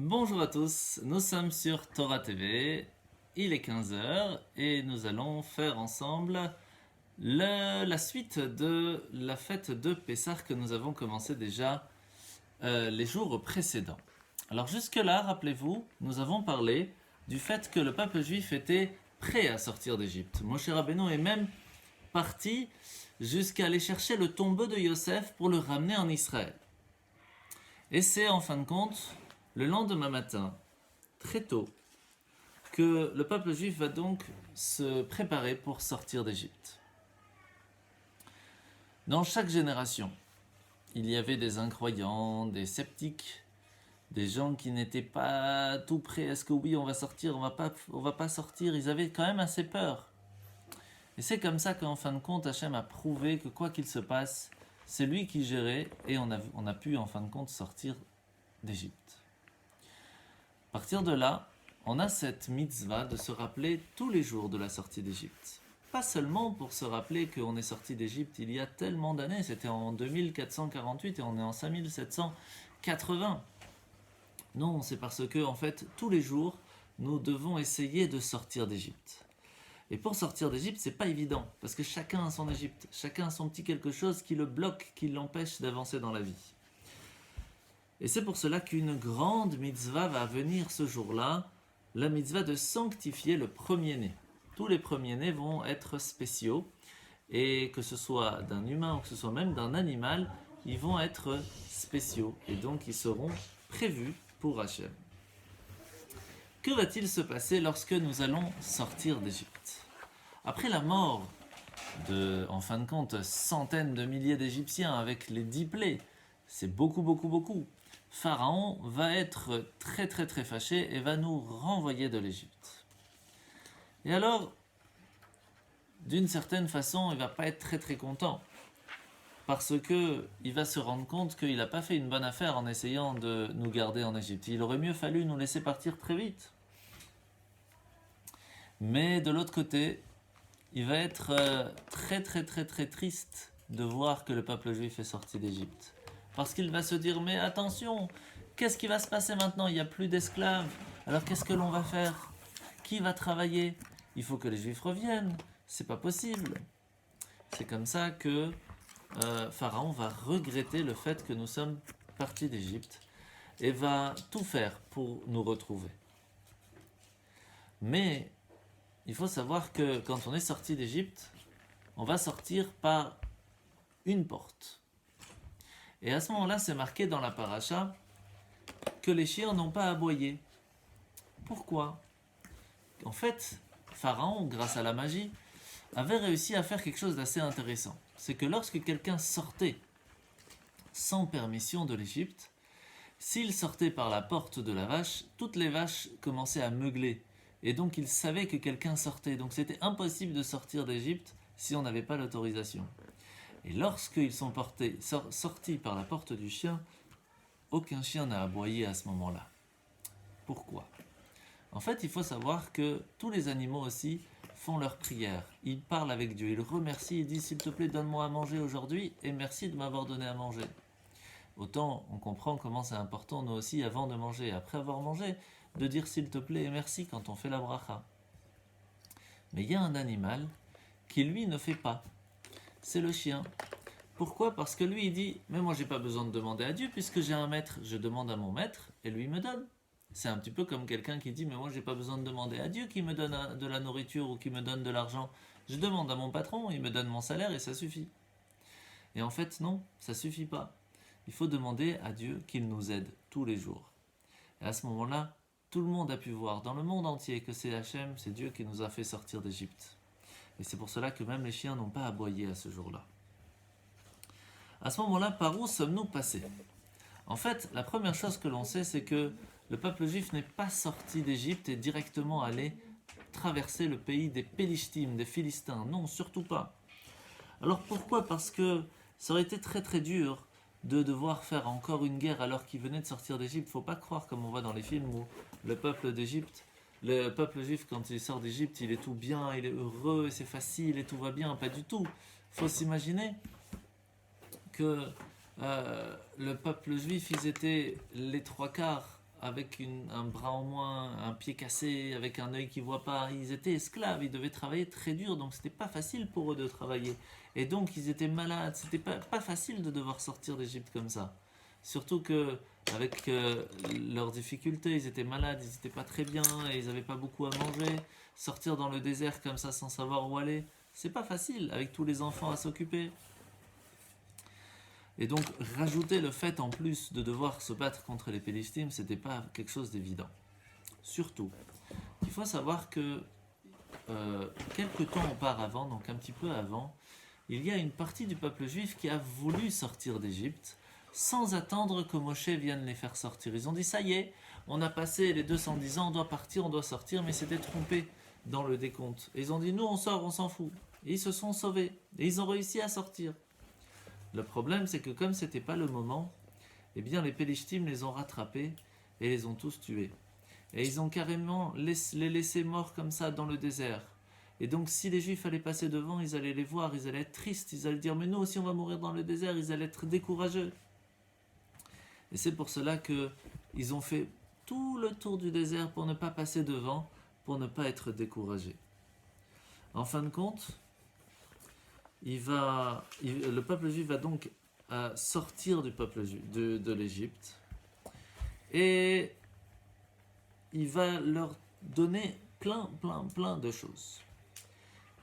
Bonjour à tous, nous sommes sur Torah TV, il est 15 heures et nous allons faire ensemble la suite de la fête de Pessah que nous avons commencé déjà les jours précédents. Alors jusque-là, rappelez-vous, nous avons parlé du fait que le peuple juif était prêt à sortir d'Égypte. Moshe Rabbeinu est même parti jusqu'à aller chercher le tombeau de Yosef pour le ramener en Israël. Et c'est en fin de compte le lendemain matin, très tôt, que le peuple juif va donc se préparer pour sortir d'Égypte. Dans chaque génération, il y avait des incroyants, des sceptiques, des gens qui n'étaient pas tout prêts. Est-ce que oui, on va sortir, on va pas sortir. Ils avaient quand même assez peur. Et c'est comme ça qu'en fin de compte, Hachem a prouvé que quoi qu'il se passe, c'est lui qui gérait et on a pu en fin de compte sortir d'Égypte. À partir de là, on a cette mitzvah de se rappeler tous les jours de la sortie d'Égypte. Pas seulement pour se rappeler qu'on est sorti d'Égypte il y a tellement d'années, c'était en 2448 et on est en 5780. Non, c'est parce que en fait, tous les jours, nous devons essayer de sortir d'Égypte. Et pour sortir d'Égypte, c'est pas évident, parce que chacun a son Égypte, chacun a son petit quelque chose qui le bloque, qui l'empêche d'avancer dans la vie. Et c'est pour cela qu'une grande mitzvah va venir ce jour-là, la mitzvah de sanctifier le premier-né. Tous les premiers-nés vont être spéciaux, et que ce soit d'un humain ou que ce soit même d'un animal, ils vont être spéciaux, et donc ils seront prévus pour Hachem. Que va-t-il se passer lorsque nous allons sortir d'Égypte? Après la mort de, en fin de compte, centaines de milliers d'Égyptiens avec les 10 plaies, c'est beaucoup, Pharaon va être très fâché et va nous renvoyer de l'Égypte. Et alors, d'une certaine façon, il va pas être très content, parce que il va se rendre compte qu'il n'a pas fait une bonne affaire en essayant de nous garder en Égypte. Il aurait mieux fallu nous laisser partir très vite. Mais de l'autre côté, il va être très triste de voir que le peuple juif est sorti d'Égypte. Parce qu'il va se dire, mais attention, qu'est-ce qui va se passer maintenant? Il n'y a plus d'esclaves. Alors qu'est-ce que l'on va faire? Qui va travailler? Il faut que les juifs reviennent. C'est pas possible. C'est comme ça que Pharaon va regretter le fait que nous sommes partis d'Égypte et va tout faire pour nous retrouver. Mais il faut savoir que quand on est sorti d'Égypte, on va sortir par une porte. Et à ce moment-là, c'est marqué dans la paracha que les chiens n'ont pas aboyé. Pourquoi? En fait, Pharaon, grâce à la magie, avait réussi à faire quelque chose d'assez intéressant. C'est que lorsque quelqu'un sortait sans permission de l'Égypte, s'il sortait par la porte de la vache, toutes les vaches commençaient à meugler. Et donc il savait que quelqu'un sortait. Donc c'était impossible de sortir d'Égypte si on n'avait pas l'autorisation. Et lorsqu'ils sont sortis par la porte du chien, aucun chien n'a aboyé à ce moment-là. Pourquoi? En fait, il faut savoir que tous les animaux aussi font leur prière. Ils parlent avec Dieu, ils remercient, ils disent s'il te plaît donne-moi à manger aujourd'hui et merci de m'avoir donné à manger. Autant on comprend comment c'est important nous aussi avant de manger, après avoir mangé, de dire s'il te plaît et merci quand on fait la bracha. Mais il y a un animal qui lui ne fait pas. C'est le chien. Pourquoi? Parce que lui il dit mais moi j'ai pas besoin de demander à Dieu puisque j'ai un maître, je demande à mon maître et lui il me donne. C'est un petit peu comme quelqu'un qui dit mais moi j'ai pas besoin de demander à Dieu qui me donne de la nourriture ou qui me donne de l'argent. Je demande à mon patron, il me donne mon salaire et ça suffit. Et en fait non, ça suffit pas. Il faut demander à Dieu qu'il nous aide tous les jours. Et à ce moment-là, tout le monde a pu voir dans le monde entier que c'est Hachem, c'est Dieu qui nous a fait sortir d'Égypte. Et c'est pour cela que même les chiens n'ont pas aboyé à ce jour-là. À ce moment-là, par où sommes-nous passés? En fait, la première chose que l'on sait, c'est que le peuple juif n'est pas sorti d'Égypte et directement allé traverser le pays des Pélishtim, des Philistins. Non, surtout pas. Alors pourquoi? Parce que ça aurait été très dur de devoir faire encore une guerre alors qu'ils venaient de sortir d'Égypte. Il ne faut pas croire comme on voit dans les films où le peuple d'Égypte, le peuple juif quand il sort d'Égypte, il est tout bien, il est heureux, et c'est facile et tout va bien. Pas du tout. Il faut s'imaginer que le peuple juif, ils étaient les trois quarts avec un bras en moins, un pied cassé, avec un œil qui ne voit pas. Ils étaient esclaves, ils devaient travailler très dur, donc c'était pas facile pour eux de travailler. Et donc ils étaient malades, c'était pas facile de devoir sortir d'Égypte comme ça. Surtout que avec leurs difficultés, ils étaient malades, ils n'étaient pas très bien, et ils n'avaient pas beaucoup à manger. Sortir dans le désert comme ça sans savoir où aller, c'est pas facile avec tous les enfants à s'occuper. Et donc, rajouter le fait en plus de devoir se battre contre les Pélishtim, c'était pas quelque chose d'évident. Surtout, il faut savoir que quelques temps auparavant, donc un petit peu avant, il y a une partie du peuple juif qui a voulu sortir d'Égypte sans attendre que Moshe vienne les faire sortir. Ils ont dit ça y est, on a passé les 210 ans, on doit partir, on doit sortir, mais c'était trompé dans le décompte. Et ils ont dit nous on sort, on s'en fout. Et ils se sont sauvés. Et ils ont réussi à sortir. Le problème, c'est que comme c'était pas le moment, eh bien les Pélishtim les ont rattrapés et les ont tous tués. Et ils ont carrément les laissés morts comme ça dans le désert. Et donc si les Juifs allaient passer devant, ils allaient les voir, ils allaient être tristes, ils allaient dire mais nous aussi on va mourir dans le désert, ils allaient être décourageux. Et c'est pour cela qu'ils ont fait tout le tour du désert pour ne pas passer devant, pour ne pas être découragés. En fin de compte, le peuple juif va donc sortir du peuple juif, de l'Égypte, et il va leur donner plein de choses.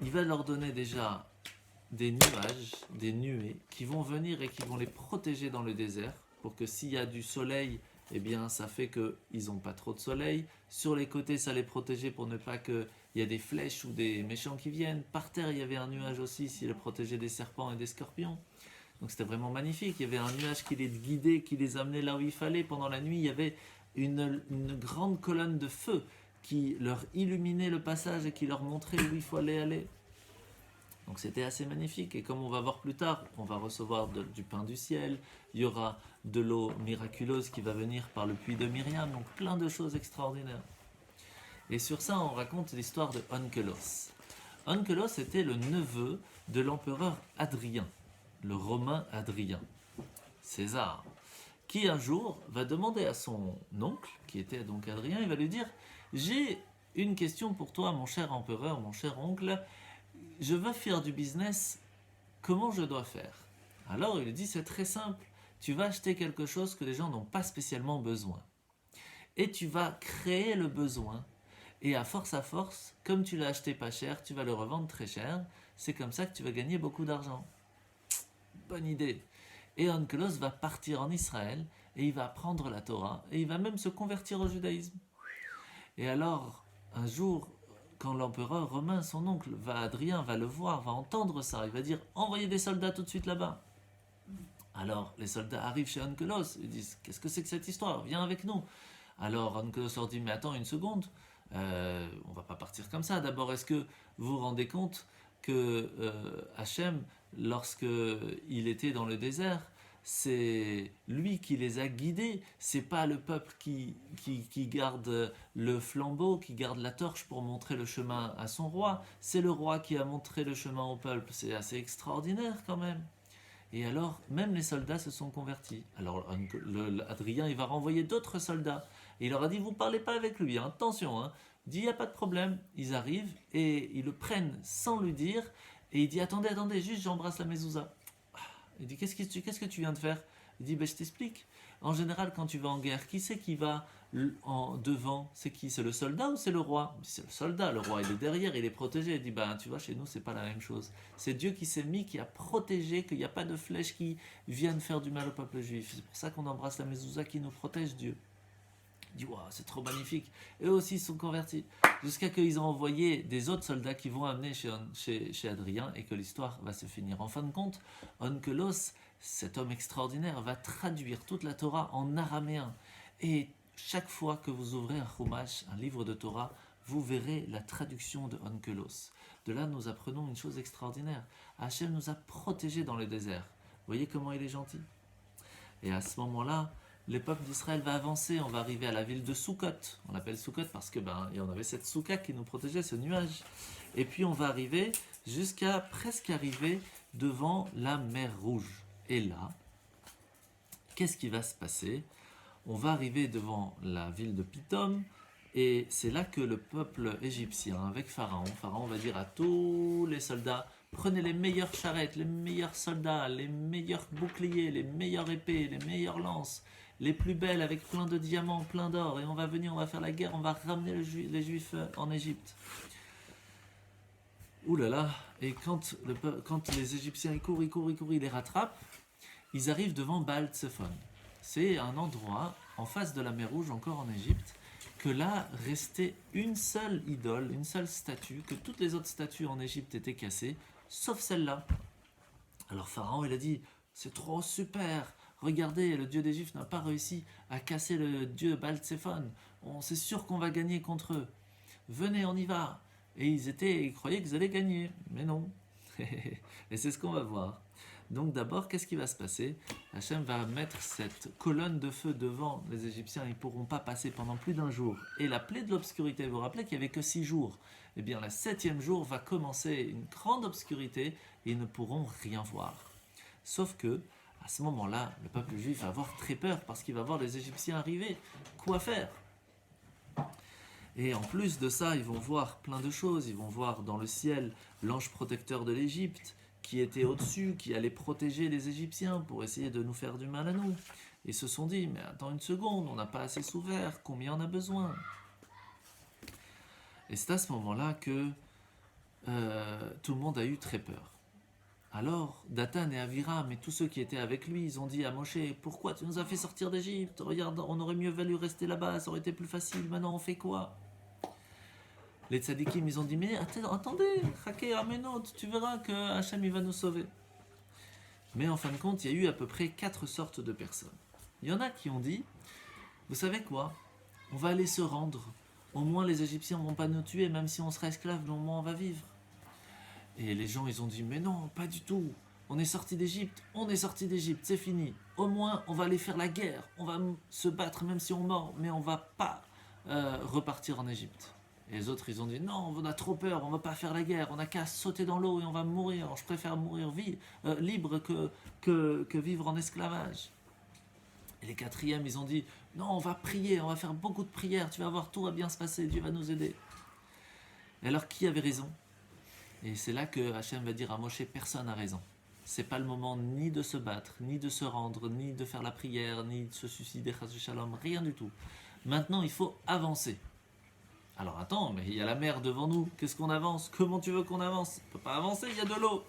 Il va leur donner déjà des nuages, des nuées, qui vont venir et qui vont les protéger dans le désert, pour que s'il y a du soleil, eh bien ça fait qu'ils n'ont pas trop de soleil. Sur les côtés, ça les protégeait pour ne pas qu'il y ait des flèches ou des méchants qui viennent. Par terre, il y avait un nuage aussi, s'il les protégeait des serpents et des scorpions. Donc c'était vraiment magnifique. Il y avait un nuage qui les guidait, qui les amenait là où il fallait. Pendant la nuit, il y avait une grande colonne de feu qui leur illuminait le passage et qui leur montrait où il fallait aller. Donc c'était assez magnifique. Et comme on va voir plus tard, on va recevoir du pain du ciel. Il y aura de l'eau miraculeuse qui va venir par le puits de Myriam. Donc plein de choses extraordinaires. Et sur ça, on raconte l'histoire de Onkelos. Onkelos était le neveu de l'empereur Hadrien, le romain Hadrien, César, qui un jour va demander à son oncle, qui était donc Hadrien, il va lui dire « J'ai une question pour toi, mon cher empereur, mon cher oncle. Je veux faire du business, comment je dois faire ?» Alors il lui dit « C'est très simple. Tu vas acheter quelque chose que les gens n'ont pas spécialement besoin. Et tu vas créer le besoin. Et à force, comme tu l'as acheté pas cher, tu vas le revendre très cher. C'est comme ça que tu vas gagner beaucoup d'argent. » Bonne idée. Et Onkelos va partir en Israël et il va apprendre la Torah et il va même se convertir au judaïsme. Et alors, un jour, quand l'empereur romain, son oncle, Hadrien, va le voir, va entendre ça, il va dire « Envoyez des soldats tout de suite là-bas. » Alors, les soldats arrivent chez Onkelos, ils disent « Qu'est-ce que c'est que cette histoire? Viens avec nous. » Alors, Onkelos leur dit « Mais attends une seconde, on va pas partir comme ça. D'abord, est-ce que vous vous rendez compte que Hachem, lorsqu'il était dans le désert, c'est lui qui les a guidés, c'est pas le peuple qui garde le flambeau, qui garde la torche pour montrer le chemin à son roi, c'est le roi qui a montré le chemin au peuple. C'est assez extraordinaire quand même. » Et alors, même les soldats se sont convertis. Alors, Hadrien, il va renvoyer d'autres soldats. Et il leur a dit, vous ne parlez pas avec lui, hein, attention. Hein. Il dit, il n'y a pas de problème. Ils arrivent et ils le prennent sans lui dire. Et il dit, attendez, juste j'embrasse la mezouza. Il dit, qu'est-ce que tu viens de faire? Il dit, je t'explique. En général, quand tu vas en guerre, qui c'est qui va devant? C'est qui? C'est le soldat ou c'est le roi? C'est le soldat, le roi il est derrière, il est protégé. Il dit, tu vois, chez nous, c'est pas la même chose. C'est Dieu qui s'est mis, qui a protégé, qu'il n'y a pas de flèches qui viennent faire du mal au peuple juif. C'est pour ça qu'on embrasse la mezouza qui nous protège, Dieu. Il dit, wow, c'est trop magnifique. Eux aussi sont convertis. Jusqu'à qu'ils ont envoyé des autres soldats qui vont amener chez Hadrien et que l'histoire va se finir. En fin de compte, Onkelos, cet homme extraordinaire, va traduire toute la Torah en araméen. Et chaque fois que vous ouvrez un Chumash, un livre de Torah, vous verrez la traduction de Onkelos. De là, nous apprenons une chose extraordinaire. Hachem nous a protégés dans le désert. Vous voyez comment il est gentil. Et à ce moment-là, le peuple d'Israël va avancer, on va arriver à la ville de Sukkot. On l'appelle Sukkot parce que et on avait cette soukha qui nous protégeait, ce nuage. Et puis on va arriver jusqu'à presque arriver devant la mer Rouge. Et là, qu'est-ce qui va se passer? on va arriver devant la ville de Pithom, et c'est là que le peuple égyptien, avec Pharaon va dire à tous les soldats, prenez les meilleures charrettes, les meilleurs soldats, les meilleurs boucliers, les meilleures épées, les meilleures lances, les plus belles avec plein de diamants, plein d'or, et on va venir, on va faire la guerre, on va ramener les Juifs en Égypte. Ouh là là, et quand les Égyptiens ils courent, ils les rattrapent, ils arrivent devant Baal Tsephon. C'est un endroit en face de la mer Rouge, encore en Égypte, que là restait une seule idole, une seule statue, que toutes les autres statues en Égypte étaient cassées, sauf celle-là. Alors Pharaon, il a dit, c'est trop super, regardez, le dieu d'Égypte n'a pas réussi à casser le dieu Baal Tsephon, c'est sûr qu'on va gagner contre eux, venez, on y va. Et ils croyaient qu'ils allaient gagner, mais non. Et c'est ce qu'on va voir. Donc d'abord, qu'est-ce qui va se passer? Hachem va mettre cette colonne de feu devant les Égyptiens, ils ne pourront pas passer pendant plus d'un jour. Et la plaie de l'obscurité, vous vous rappelez qu'il n'y avait que 6 jours. Eh bien, le 7e jour va commencer une grande obscurité et ils ne pourront rien voir. Sauf que, à ce moment-là, le peuple juif va avoir très peur parce qu'il va voir les Égyptiens arriver. Quoi faire? Et en plus de ça, ils vont voir plein de choses. Ils vont voir dans le ciel l'ange protecteur de l'Égypte qui était au-dessus, qui allait protéger les Égyptiens pour essayer de nous faire du mal à nous. Ils se sont dit, mais attends une seconde, on n'a pas assez souffert, combien on a besoin? Et c'est à ce moment-là que tout le monde a eu très peur. Alors, Dathan et Aviram et tous ceux qui étaient avec lui, ils ont dit à Moshe, pourquoi tu nous as fait sortir d'Égypte? Regarde, on aurait mieux valu rester là-bas, ça aurait été plus facile, maintenant on fait quoi? Les tzadikim, ils ont dit, mais attendez, Chakei Amenot, tu verras que Hachem il va nous sauver. Mais en fin de compte, il y a eu à peu près 4 sortes de personnes. Il y en a qui ont dit, vous savez quoi? On va aller se rendre. Au moins les Égyptiens ne vont pas nous tuer, même si on sera esclaves, au moins on va vivre. Et les gens, ils ont dit, mais non, pas du tout. On est sorti d'Égypte, c'est fini. Au moins, on va aller faire la guerre. On va se battre même si on meurt, mais on va pas repartir en Égypte. Et les autres, ils ont dit, non, on a trop peur, on va pas faire la guerre, on n'a qu'à sauter dans l'eau et on va mourir. Je préfère mourir libre que vivre en esclavage. Et les 4e, ils ont dit, non, on va prier, on va faire beaucoup de prières, tu vas voir, tout va bien se passer, Dieu va nous aider. Et alors, qui avait raison? Et c'est là que Hachem va dire à Moshe, personne n'a raison. C'est pas le moment ni de se battre, ni de se rendre, ni de faire la prière, ni de se suicider, chas shalom, rien du tout. Maintenant, il faut avancer. Alors attends, mais il y a la mer devant nous, qu'est-ce qu'on avance? Comment tu veux qu'on avance? On ne peut pas avancer, il y a de l'eau.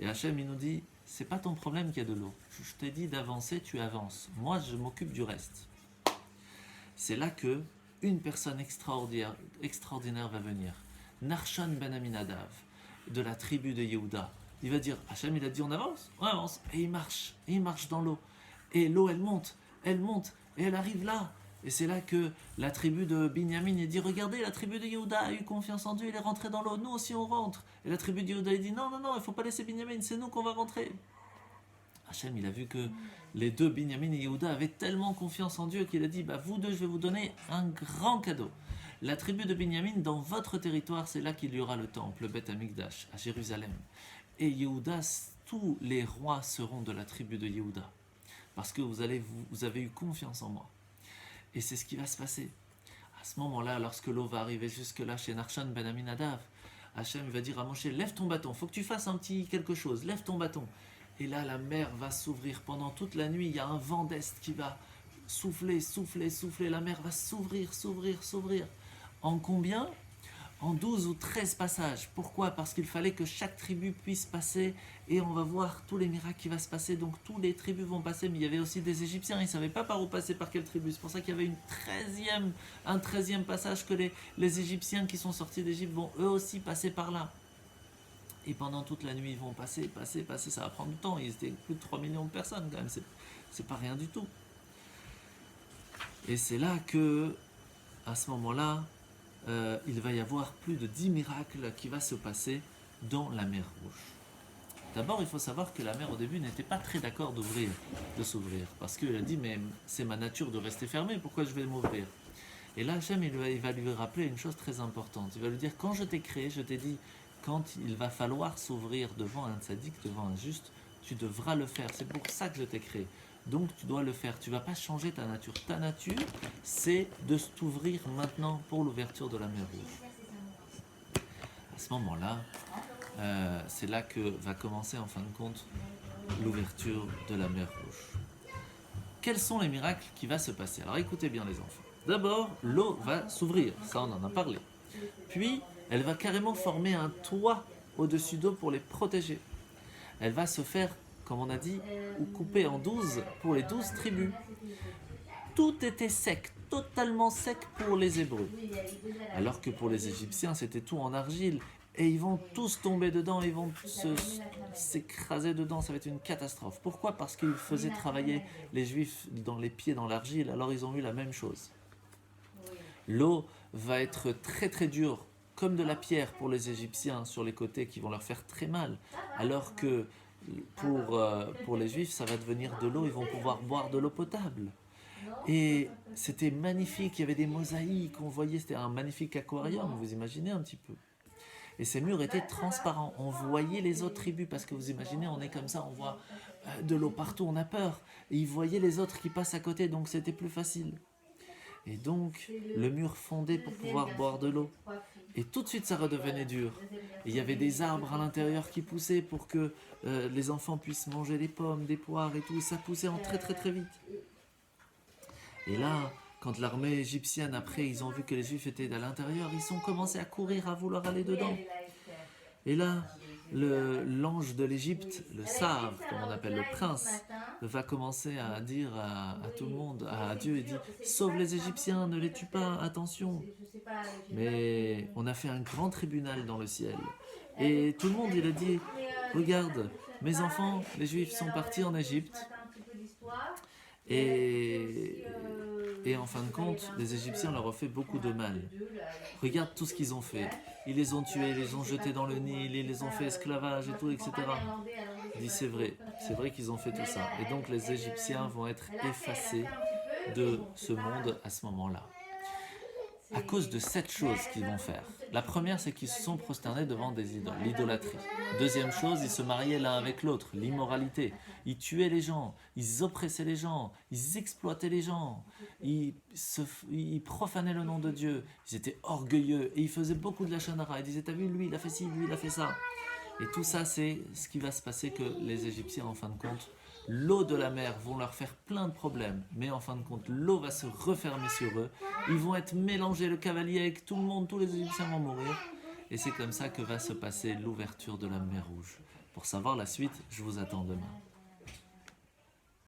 Et Hachem, il nous dit, c'est pas ton problème qu'il y a de l'eau. Je t'ai dit d'avancer, tu avances. Moi, je m'occupe du reste. C'est là que une personne extraordinaire va venir. Narshon ben Aminadav, de la tribu de Yehuda. Il va dire, Hachem, il a dit on avance. Et il marche dans l'eau. Et l'eau, elle monte, et elle arrive là. Et c'est là que la tribu de Binyamin, il dit, regardez, la tribu de Yehuda a eu confiance en Dieu, il est rentré dans l'eau, nous aussi on rentre. Et la tribu de Yehuda, il dit, non, il ne faut pas laisser Binyamin, c'est nous qu'on va rentrer. Hachem, il a vu que les deux, Binyamin et Yehuda, avaient tellement confiance en Dieu qu'il a dit, vous deux, je vais vous donner un grand cadeau. La tribu de Binyamin, dans votre territoire, c'est là qu'il y aura le temple, le Beth Amikdash, à Jérusalem. Et Yehuda, tous les rois seront de la tribu de Yehuda. Parce que vous avez eu confiance en moi. Et c'est ce qui va se passer. À ce moment-là, lorsque l'eau va arriver jusque-là chez Narshon ben Aminadav, Hachem va dire à Moshe, lève ton bâton, faut que tu fasses un petit quelque chose, lève ton bâton. Et là, la mer va s'ouvrir pendant toute la nuit, il y a un vent d'est qui va souffler, la mer va s'ouvrir. En combien? En 12 ou 13 passages. Pourquoi? Parce qu'il fallait que chaque tribu puisse passer et on va voir tous les miracles qui vont se passer. Donc tous les tribus vont passer, mais il y avait aussi des Égyptiens, ils ne savaient pas par où passer, par quelle tribu. C'est pour ça qu'il y avait un 13e passage que les Égyptiens qui sont sortis d'Égypte vont eux aussi passer par là. Et pendant toute la nuit, ils vont passer, ça va prendre du temps. Ils étaient plus de 3 millions de personnes quand même, c'est pas rien du tout. Et c'est là que, à ce moment-là, il va y avoir plus de 10 miracles qui vont se passer dans la mer Rouge. D'abord, il faut savoir que la mer au début n'était pas très d'accord de s'ouvrir, parce qu'elle a dit, mais c'est ma nature de rester fermée, pourquoi je vais m'ouvrir? Et là, Hachem, il va lui rappeler une chose très importante. Il va lui dire, quand je t'ai créé, je t'ai dit, quand il va falloir s'ouvrir devant un tzaddik, devant un juste, tu devras le faire. C'est pour ça que je t'ai créé. Donc tu dois le faire. Tu ne vas pas changer ta nature. Ta nature, c'est de t'ouvrir maintenant pour l'ouverture de la mer Rouge. À ce moment-là, c'est là que va commencer en fin de compte l'ouverture de la mer Rouge. Quels sont les miracles qui vont se passer? Alors écoutez bien les enfants. D'abord, l'eau va s'ouvrir, ça on en a parlé. Puis, elle va carrément former un toit au-dessus d'eau pour les protéger. Elle va se faire, comme on a dit, ou couper en 12 pour les 12 tribus. Tout était sec, totalement sec pour les Hébreux. Alors que pour les Égyptiens, c'était tout en argile. Et ils vont tous tomber dedans, ils vont s'écraser dedans, ça va être une catastrophe. Pourquoi? Parce qu'ils faisaient travailler les Juifs dans les pieds dans l'argile, alors ils ont eu la même chose. L'eau va être très très dure, comme de la pierre pour les Égyptiens sur les côtés qui vont leur faire très mal. Alors que pour les Juifs, ça va devenir de l'eau, ils vont pouvoir boire de l'eau potable. Et c'était magnifique, il y avait des mosaïques, on voyait, c'était un magnifique aquarium, vous imaginez un petit peu. Et ces murs étaient transparents, on voyait les autres tribus, parce que vous imaginez, on est comme ça, on voit de l'eau partout, on a peur. Et ils voyaient les autres qui passent à côté, donc c'était plus facile. Et donc, le mur fondait pour pouvoir boire de l'eau. Et tout de suite, ça redevenait dur. Et il y avait des arbres à l'intérieur qui poussaient pour que les enfants puissent manger des pommes, des poires et tout. Et ça poussait en très très très vite. Et là, quand l'armée égyptienne, après, ils ont vu que les Juifs étaient à l'intérieur, ils ont commencé à courir, à vouloir aller dedans. Et là, l'ange de l'Égypte, le Sar, comme on appelle le prince, va commencer à dire à tout le monde, à Dieu, il dit « Sauve les Égyptiens, ne les tue pas, attention !» Mais on a fait un grand tribunal dans le ciel. Et tout le monde, il a dit « Regarde, mes enfants, les Juifs sont partis en Égypte. » Et en fin de compte, les Égyptiens leur ont fait beaucoup de mal. Regarde tout ce qu'ils ont fait. Ils les ont tués, ils les ont jetés dans le Nil, ils les ont fait esclavage et tout, etc. Il dit c'est vrai qu'ils ont fait tout ça. Et donc les Égyptiens vont être effacés de ce monde à ce moment-là. À cause de 7 choses qu'ils vont faire. La première, c'est qu'ils se sont prosternés devant des idoles, l'idolâtrie. Deuxième chose, ils se mariaient l'un avec l'autre, l'immoralité. Ils tuaient les gens, ils oppressaient les gens, ils exploitaient les gens, ils profanaient le nom de Dieu, ils étaient orgueilleux et ils faisaient beaucoup de la chanara. Ils disaient, t'as vu, lui, il a fait ci, lui, il a fait ça. Et tout ça, c'est ce qui va se passer que les Égyptiens, en fin de compte, l'eau de la mer vont leur faire plein de problèmes, mais en fin de compte, l'eau va se refermer sur eux. Ils vont être mélangés, le cavalier avec tout le monde, tous les Égyptiens vont mourir. Et c'est comme ça que va se passer l'ouverture de la mer Rouge. Pour savoir la suite, je vous attends demain.